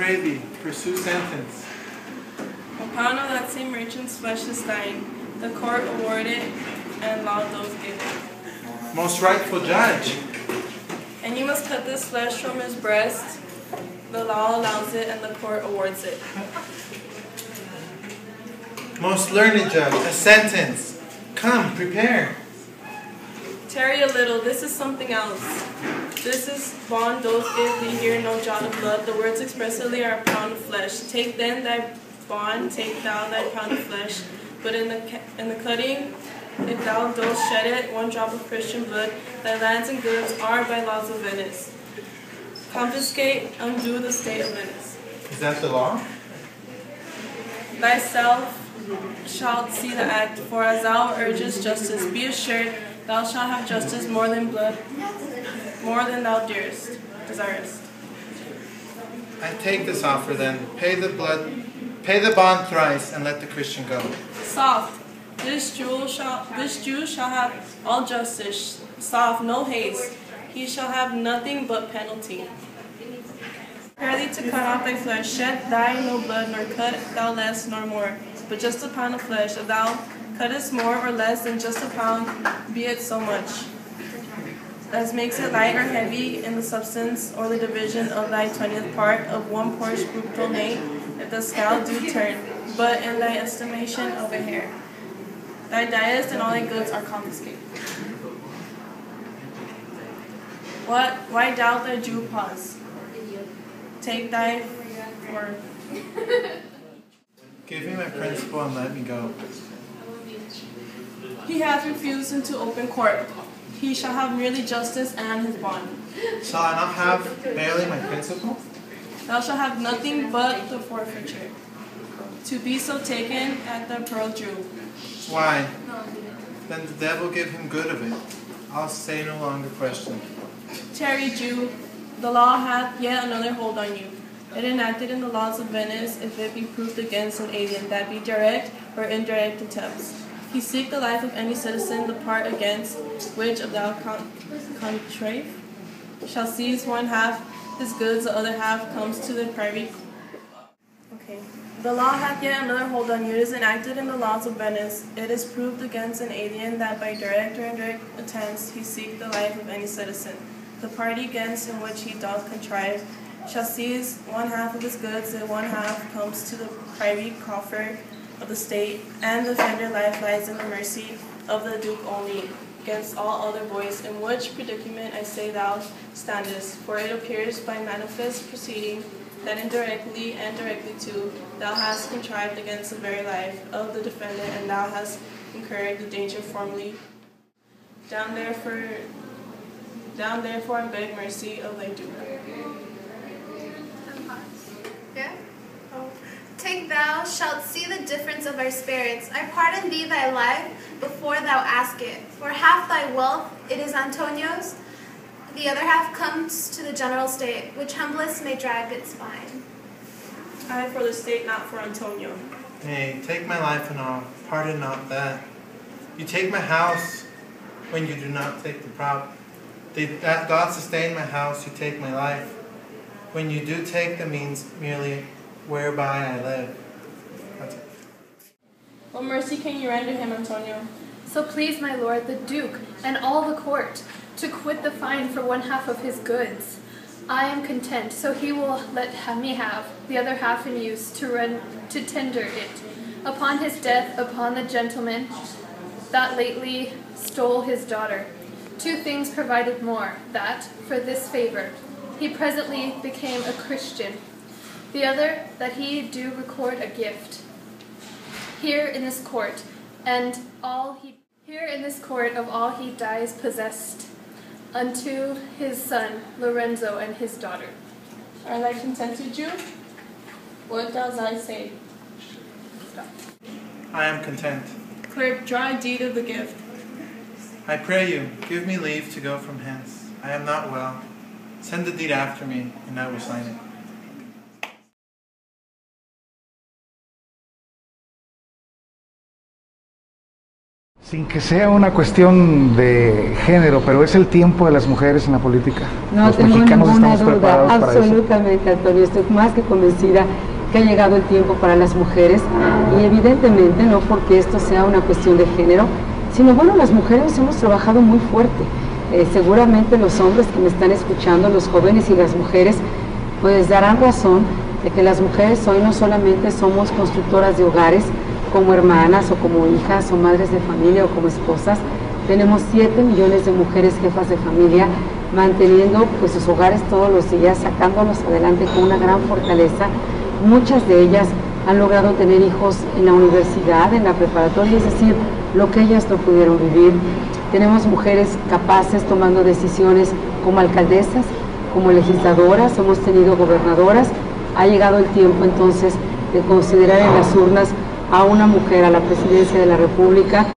pray thee, pursue sentence. A pound of that same merchant's flesh is thine. The court awarded, and law doth give it. Most rightful judge. And you must cut this flesh from his breast. The law allows it, and the court awards it. Most learned judge, a sentence. Come, prepare. Tarry a little, this is something else. This is bond doth give thee here no jot of blood. The words expressly are a pound of flesh. Take then thy bond, take thou thy pound of flesh. But in the cutting, if thou dost shed it, one drop of Christian blood, thy lands and goods are by laws of Venice. Confiscate, undo the state of Venice. Is that the law? Thyself shalt see the act, for as thou urgest justice, be assured thou shalt have justice more than blood, more than thou desirest. I take this offer then. Pay the bond thrice, and let the Christian go. Soft, this Jew shall have all justice. Soft, no haste. He shall have nothing but penalty. Prepare thee to cut off thy flesh. Shed thy no blood, nor cut thou less nor more, but just a pound of flesh. If thou cuttest more or less than just a pound, be it so much, as makes it light or heavy in the substance, or the division of thy 20th part of one portion brutal nay, if the scale do turn, but in thy estimation of a hair. Thy diest and all thy goods are confiscated. What? Why doubt thy Jew pause? Take thy for. Give me my principal and let me go. He hath refused into open court. He shall have merely justice and his bond. Shall I not have barely my principal? Thou shalt have nothing but the forfeiture, to be so taken at the pearl Jew. Why? Then the devil give him good of it. I'll say no longer question. Tarry, Jew, the law hath yet another hold on you. It enacted in the laws of Venice, if it be proved against an alien, that be direct or indirect attempts. He seek the life of any citizen, the part against which of thou contrive shall seize one half his goods, the other half comes to the private. Okay. The law hath yet another hold on you. It is enacted in the laws of Venice. It is proved against an alien that by direct or indirect attempts he seek the life of any citizen. The party against in which he doth contrive shall seize one half of his goods, and one half comes to the privy coffer of the state, and the offender life lies in the mercy of the Duke only, against all other boys, in which predicament I say thou standest. For it appears by manifest proceeding that indirectly and directly too thou hast contrived against the very life of the defendant, and thou hast incurred the danger formerly. Down therefore and beg mercy of thy Duke. Yeah? Oh. Take thou shalt see the difference of our spirits. I pardon thee thy life before thou ask it. For half thy wealth it is Antonio's, the other half comes to the general state, which humblest may drag its spine. I for the state, not for Antonio. Nay, take my life and all, pardon not that. You take my house when you do not take the prop. That God sustain my house, you take my life. When you do take the means merely whereby I live. That's it. What mercy can you render him, Antonio? So please my lord the Duke and all the court to quit the fine for one half of his goods. I am content, so he will let me have the other half in use to tender it upon his death upon the gentleman that lately stole his daughter. 2 things provided more, that, for this favor, he presently became a Christian. The other, that he do record a gift. Here in this court of all he dies possessed, unto his son Lorenzo and his daughter. Are thy contented, Jew? What does I say? Stop. I am content. Clerk, draw a deed of the gift. I pray you, give me leave to go from hence. I am not well. Send the deed after me, and I will sign it. Sin que sea una cuestión de género, pero es el tiempo de las mujeres en la política. No Los tengo mexicanos ninguna estamos duda, preparados para eso. absolutamente, Antonio. Estoy más que convencida que ha llegado el tiempo para las mujeres y evidentemente no porque esto sea una cuestión de género, sino bueno, las mujeres hemos trabajado muy fuerte. Seguramente los hombres que me están escuchando, los jóvenes y las mujeres, pues darán razón de que las mujeres hoy no solamente somos constructoras de hogares, como hermanas o como hijas o madres de familia o como esposas. Tenemos 7 millones de mujeres jefas de familia manteniendo pues sus hogares todos los días, sacándolos adelante con una gran fortaleza. Muchas de ellas han logrado tener hijos en la universidad, en la preparatoria, es decir, lo que ellas no pudieron vivir. Tenemos mujeres capaces tomando decisiones como alcaldesas, como legisladoras, hemos tenido gobernadoras. Ha llegado el tiempo entonces de considerar en las urnas a una mujer a la presidencia de la República.